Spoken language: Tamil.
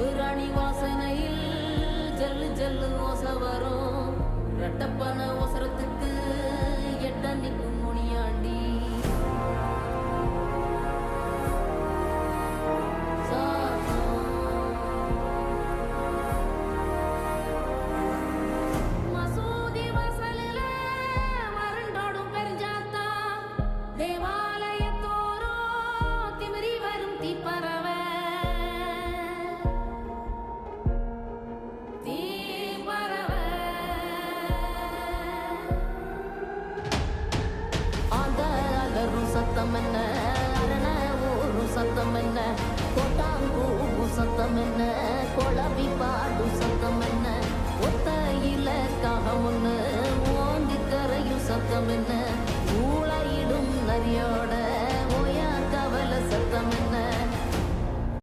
பிராணி வாசனையில் ஜல்லு ஜல்லு ஓசை வரும். ரெட்டப்பன ஒசரத்துக்கு எட்ட நிற்கும் முனியாண்டி. மசூதி வாசலில மரண்டோடும் பெருஞ்சாத்தா, தேவாலயத்தோரோ திமிரி வரும் தீப்பறவ. சத்தம் என்ன அரண ஊரு சத்தம் என்ன கொட்டாங்கூ சத்தம் என்ன கொளவி பாடு சத்தம் என்ன ஒத்தையில காகமுன்னு ஓந்தி கரையும் சத்தம் என்ன ஊழையிடும் நரியோட